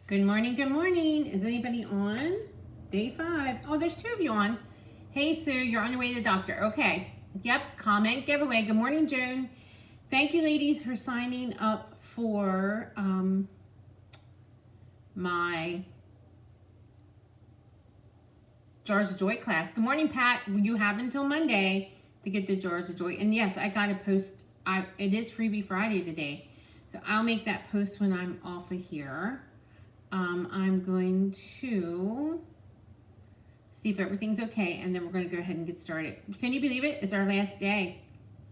Good morning, good morning. Is anybody on? Day 5. Oh, there's 2 of you on. Hey, Sue, you're on your way to the doctor. Okay. Yep, comment giveaway. Good morning, Joan. Thank you, ladies, for signing up for my Jars of Joy class. Good morning, Pat. You have until Monday to get the Jars of Joy. And yes, I got to post. It is Freebie Friday today. So I'll make that post when I'm off of here. I'm going to see if everything's okay, and then we're going to go ahead and get started. Can you believe it? It's our last day.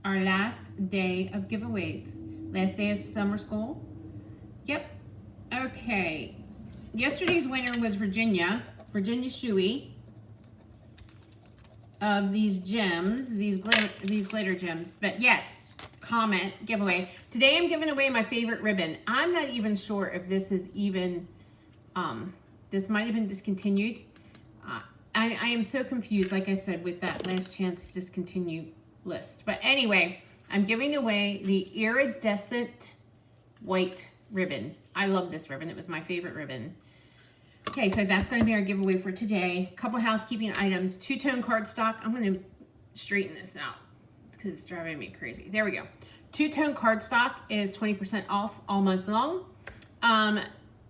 Our last day of giveaways. Last day of summer school. Yep. Okay. Yesterday's winner was Virginia Shuey of these gems, these glitter gems. But yes, comment giveaway. Today I'm giving away my favorite ribbon. I'm not even sure if this is even... this might have been discontinued. I am so confused, like I said, with that last chance discontinued list. But anyway, I'm giving away the iridescent white ribbon. I love this ribbon. It was my favorite ribbon. Okay, so that's going to be our giveaway for today. Couple housekeeping items. 2-tone cardstock. I'm going to straighten this out because it's driving me crazy. There we go. 2-tone cardstock is 20% off all month long.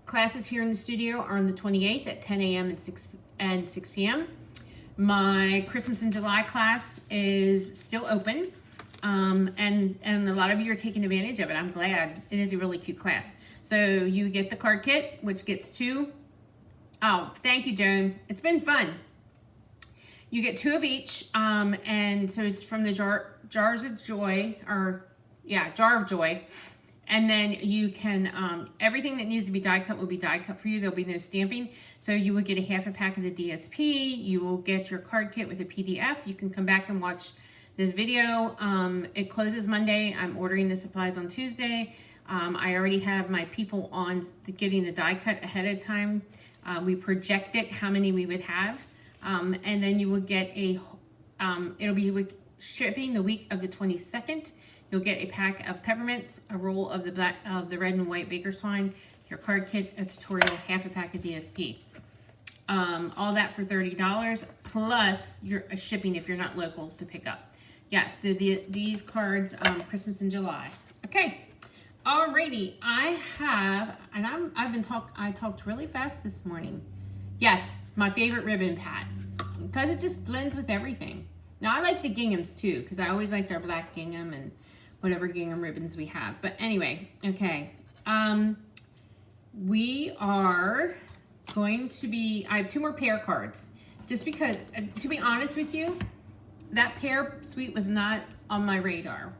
Classes here in the studio are on the 28th at 10 a.m. and 6 p.m. My Christmas in July class is still open, and a lot of you are taking advantage of it. I'm glad. It is a really cute class. So you get the card kit, which gets 2. Oh, thank you, Joan. It's been fun. You get 2 of each, and so it's from the Jars of Joy, Jar of Joy. And then you can, everything that needs to be die cut will be die cut for you. There'll be no stamping. So you will get a half a pack of the DSP. You will get your card kit with a PDF. You can come back and watch this video. It closes Monday. I'm ordering the supplies on Tuesday. I already have my people on getting the die cut ahead of time. We projected how many we would have. And then you will get it'll be with shipping the week of the 22nd. You'll get a pack of peppermints, a roll of the red and white baker's twine, your card kit, a tutorial, half a pack of DSP. All that for $30 plus your shipping if you're not local to pick up. Yeah, so these cards, Christmas in July. Okay, alrighty. I talked really fast this morning. Yes, my favorite ribbon, Pat, because it just blends with everything. Now I like the ginghams too, because I always liked our black gingham and whatever gingham ribbons we have. But anyway, okay. We are going to be, I have 2 more pair cards. Just because, to be honest with you, that pear suite was not on my radar.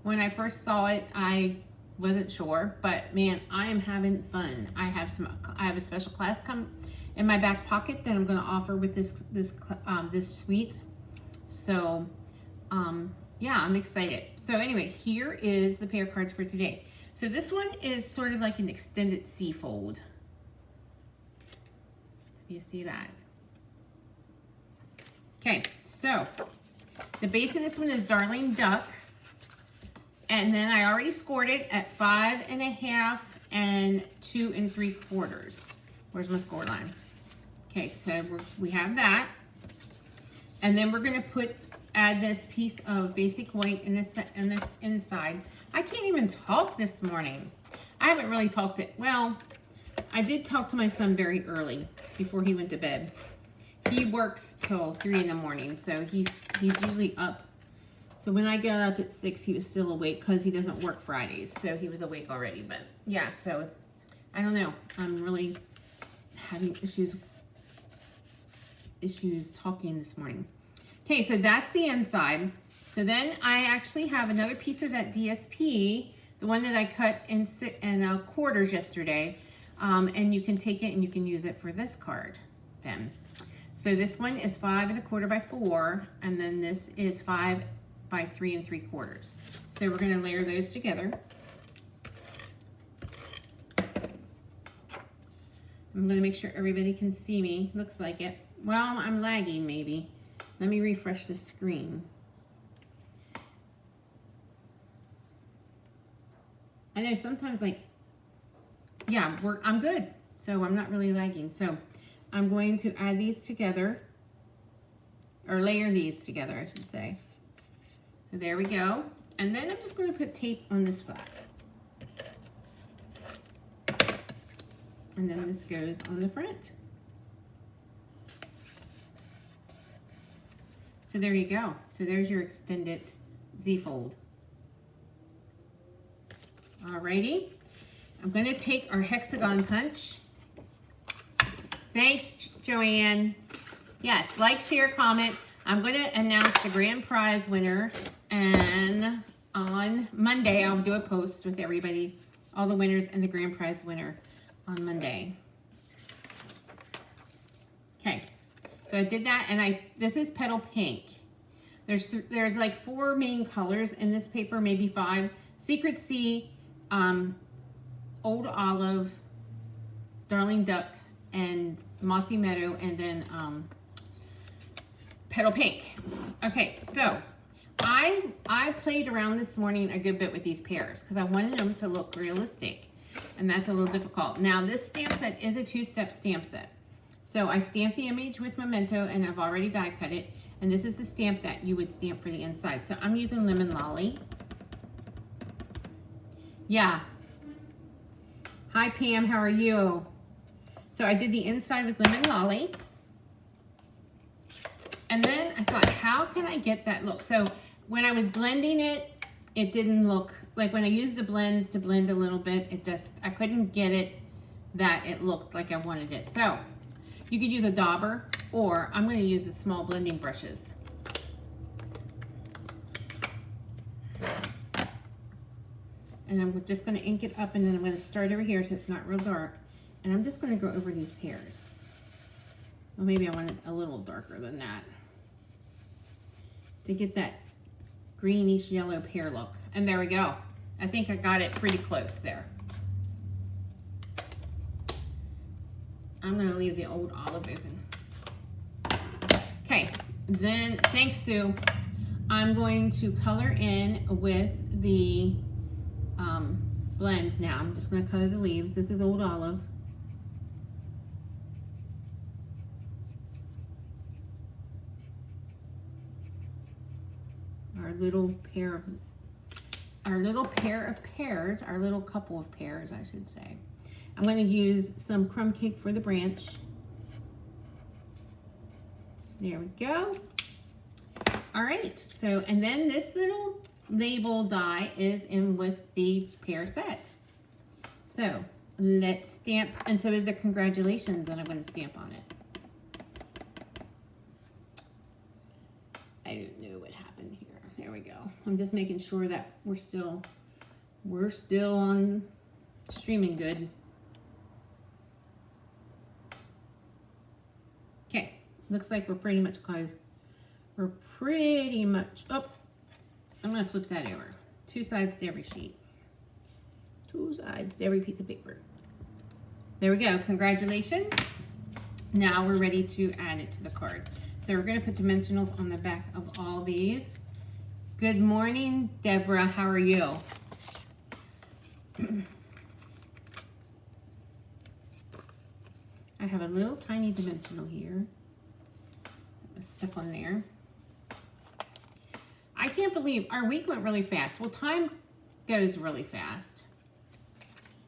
When I first saw it, I wasn't sure, but man, I am having fun. I have a special class come in my back pocket that I'm going to offer with this suite. So, yeah, I'm excited. So anyway, here is the pair cards for today. So this one is sort of like an extended C fold. You see that? Okay, so the base of this one is Darling Duck. And then I already scored it at 5.5 and 2 3/4. Where's my score line? Okay, so we have that. And then we're gonna add this piece of basic white in the inside. I can't even talk this morning. I haven't really talked it. Well, I did talk to my son very early before he went to bed. He works till 3 in the morning, so he's usually up. So when I got up at 6, he was still awake because he doesn't work Fridays, so he was awake already. But yeah, so I don't know. I'm really having issues talking this morning. Okay, so that's the inside. So then I actually have another piece of that DSP, the one that I cut in quarters yesterday. And you can take it and you can use it for this card then. So this one is 5 1/4 by 4, and then this is 5 by 3 3/4. So we're going to layer those together. I'm going to make sure everybody can see me. Looks like it. Well, I'm lagging maybe. Let me refresh the screen. I know sometimes, like, yeah, I'm good. So I'm not really lagging. So I'm going to add these together, or layer these together, I should say. So there we go. And then I'm just going to put tape on this flap. And then this goes on the front. So there you go. So there's your extended Z-fold. Alrighty. I'm going to take our hexagon punch. Thanks, Joanne. Yes, like, share, comment. I'm going to announce the grand prize winner, and on Monday I'll do a post with everybody, all the winners and the grand prize winner on Monday. Okay, so I did that, and this is Petal Pink. There's like 4 main colors in this paper, maybe 5. Secret Sea, Old Olive, Darling Duck, and Mossy Meadow, and then Petal Pink. Okay, so I played around this morning a good bit with these pairs because I wanted them to look realistic, and that's a little difficult. Now this stamp set is a 2-step stamp set. So I stamped the image with Memento, and I've already die cut it, and this is the stamp that you would stamp for the inside. So I'm using Lemon Lolly. Yeah. Hi Pam, how are you? So I did the inside with Lemon Lolly. And then I thought, how can I get that look? So when I was blending it, it didn't look, like when I used the blends to blend a little bit, I couldn't get it that it looked like I wanted it. So you could use a dauber, or I'm going to use the small blending brushes. And I'm just going to ink it up, and then I'm going to start over here so it's not real dark. And I'm just going to go over these pairs. Well, maybe I want it a little darker than that to get that greenish yellow pear look. And there we go. I think I got it pretty close there. I'm going to leave the Old Olive open. Okay, then, thanks Sue. I'm going to color in with the blends now. I'm just going to color the leaves. This is Old Olive. Our little pair of pears, our little couple of pears, I should say. I'm going to use some crumb cake for the branch. There we go. All right, so, and then this little label die is in with the pear set. So let's stamp, and so is the congratulations that I'm going to stamp on it. I don't know what happened here. There we go. I'm just making sure that we're still on streaming good. Okay, looks like we're pretty much close. We're pretty much, oh, I'm gonna flip that over. 2 sides to every sheet. 2 sides to every piece of paper. There we go, congratulations. Now we're ready to add it to the card. So we're gonna put dimensionals on the back of all these. Good morning, Deborah, how are you? I have a little tiny dimensional here. That was stuck on there. I can't believe our week went really fast. Well, time goes really fast.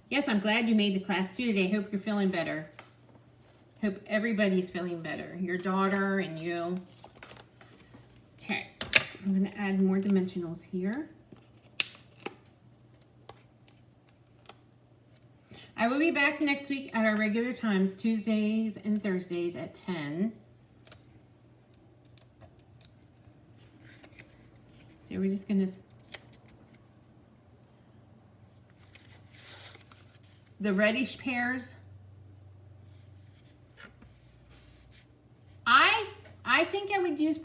Yes, I'm glad you made the class too today. Hope you're feeling better. Hope everybody's feeling better. Your daughter and you. Okay, I'm going to add more dimensionals here. I will be back next week at our regular times, Tuesdays and Thursdays at 10. So we're just going to, the reddish pears I think I would use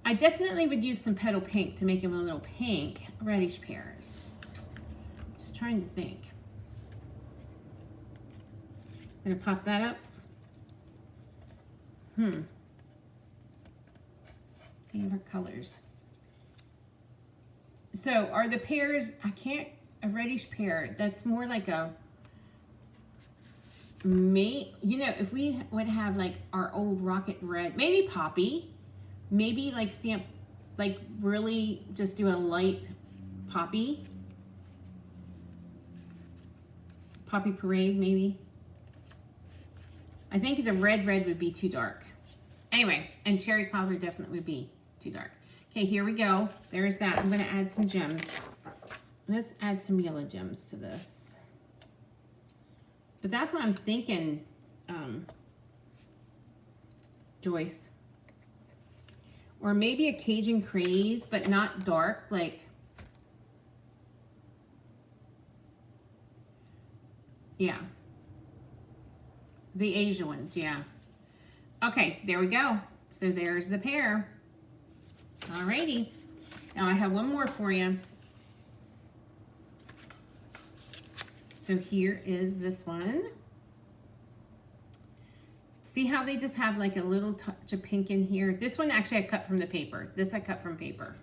I definitely would use some petal pink to make them a little pink. Reddish pears. Just trying to think. I'm gonna pop that up. Favorite colors. So are the pears, a reddish pear, that's more like a, you know, if we would have like our old rocket red, maybe poppy, maybe like stamp, like really just do a light poppy parade maybe. I think the red would be too dark. Anyway, and cherry powder definitely would be too dark. Okay, here we go. There's that. I'm gonna add some gems. Let's add some yellow gems to this. But that's what I'm thinking, Joyce. Or maybe a Cajun Craze, but not dark, like, yeah. The Asia ones, yeah. Okay, there we go. So there's the pear. Alrighty. Now I have one more for you. So here is this one. See how they just have like a little touch of pink in here? This one actually I cut from the paper. This I cut from paper.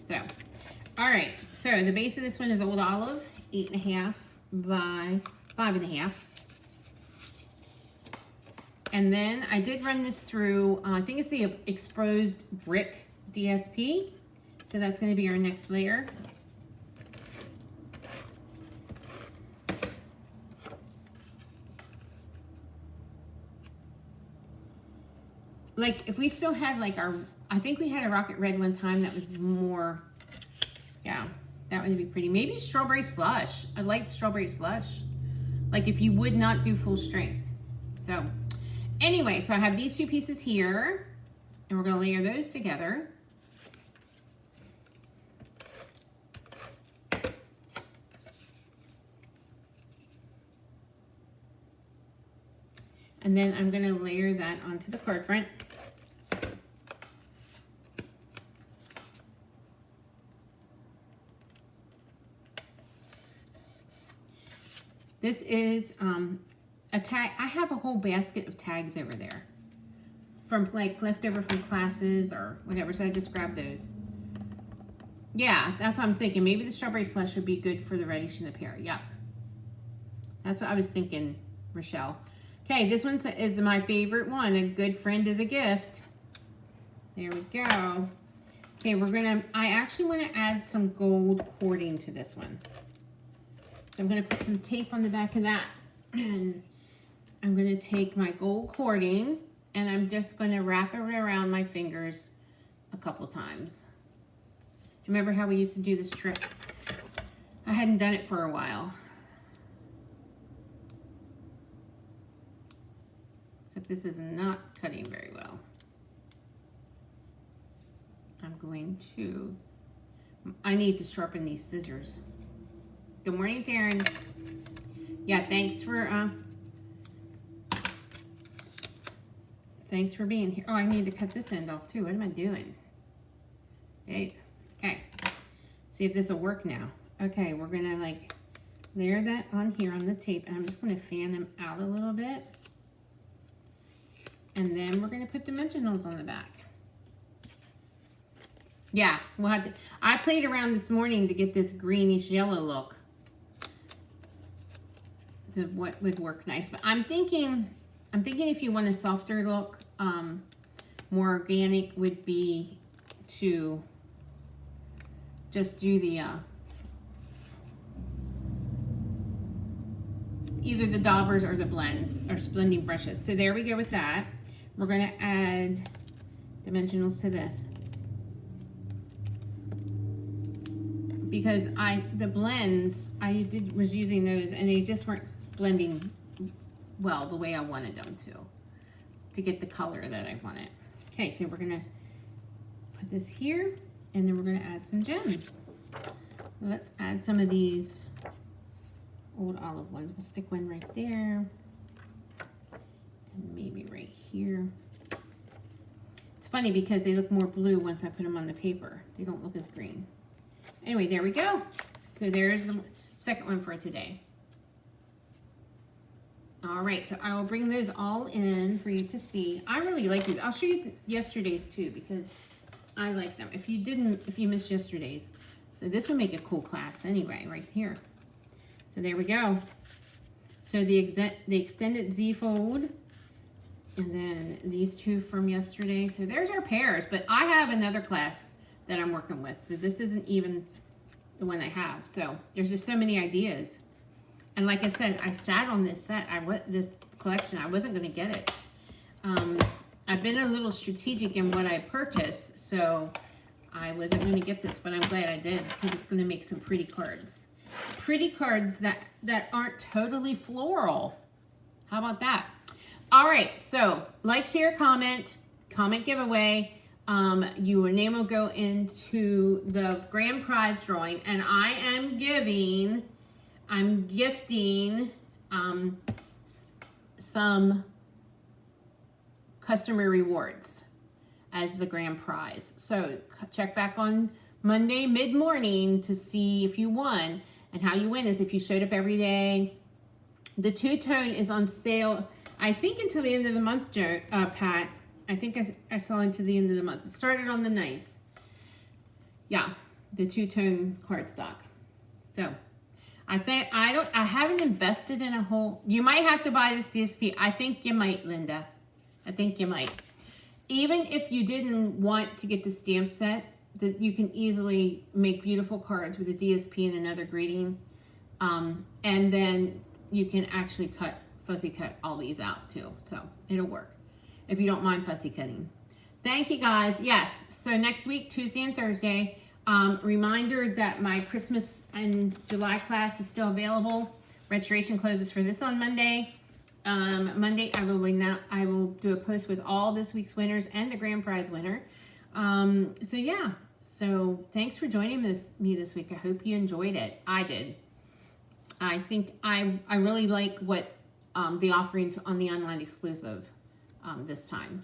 So, all right. So the base of this one is Old Olive, 8.5 by 5.5. And then I did run this through, I think it's the exposed brick DSP. So that's going to be our next layer. Like if we still had like I think we had a rocket red one time that was more, yeah, that would be pretty. Maybe strawberry slush. I like strawberry slush. Like if you would not do full strength. So anyway, so I have these two pieces here and we're gonna layer those together. And then I'm gonna layer that onto the card front. This is a tag. I have a whole basket of tags over there from like leftover from classes or whatever, so I just grabbed those. Yeah, that's what I'm thinking. Maybe the strawberry slush would be good for the reddish and the pear. Yeah, that's what I was thinking, Rochelle. Okay, this one is my favorite one. A good friend is a gift. There we go. Okay, I actually want to add some gold cording to this one. So I'm going to put some tape on the back of that. And I'm going to take my gold cording and I'm just going to wrap it around my fingers a couple times. Do you remember how we used to do this trick? I hadn't done it for a while. Except this is not cutting very well. I need to sharpen these scissors. Good morning, Darren. Yeah, thanks for being here. Oh, I need to cut this end off too. What am I doing? Okay. See if this will work now. Okay, we're gonna like layer that on here on the tape, and I'm just gonna fan them out a little bit. And then we're gonna put dimensionals on the back. Yeah, we'll have to, I played around this morning to get this greenish yellow look. What would work nice, but I'm thinking if you want a softer look, more organic would be to just do the either the daubers or the blend or blending brushes. So there we go with that. We're going to add dimensionals to this because the blends was using those and they just weren't blending well the way I wanted them to get the color that I wanted. Okay, so we're gonna put this here and then we're gonna add some gems. Let's add some of these Old Olive ones. We'll stick one right there And maybe right here. It's funny because they look more blue once I put them on the paper. They don't look as green. Anyway, there we go. So there's the second one for today. All right, so I will bring those all in for you to see. I really like these. I'll show you yesterday's too because I like them. If you missed yesterday's. So this would make a cool class anyway, right here. So there we go. So the extended Z fold, and then these two from yesterday. So there's our pairs, but I have another class that I'm working with. So this isn't even the one I have. So there's just so many ideas. And like I said, I sat on this set. This collection. I wasn't going to get it. I've been a little strategic in what I purchased, so I wasn't going to get this, but I'm glad I did because it's going to make some pretty cards. Pretty cards that aren't totally floral. How about that? All right, so like, share, comment giveaway. Your name will go into the grand prize drawing, and I'm gifting some customer rewards as the grand prize. So check back on Monday mid-morning to see if you won. And how you win is if you showed up every day. The two-tone is on sale, I think, until the end of the month, Pat. I think I saw until the end of the month. It started on the 9th. Yeah, the two-tone cardstock. So I haven't invested in a whole. You might have to buy this DSP. I think you might, Linda. I think you might. Even if you didn't want to get the stamp set, that you can easily make beautiful cards with a DSP and another greeting. And then you can actually fussy cut all these out too. So it'll work if you don't mind fussy cutting. Thank you guys. Yes, so next week, Tuesday and Thursday, reminder that my Christmas and July class is still available. Registration closes for this on Monday. Monday, I will do a post with all this week's winners and the grand prize winner. So yeah, so thanks for joining me this week. I hope you enjoyed it. I did. I think I really like what the offerings on the online exclusive this time.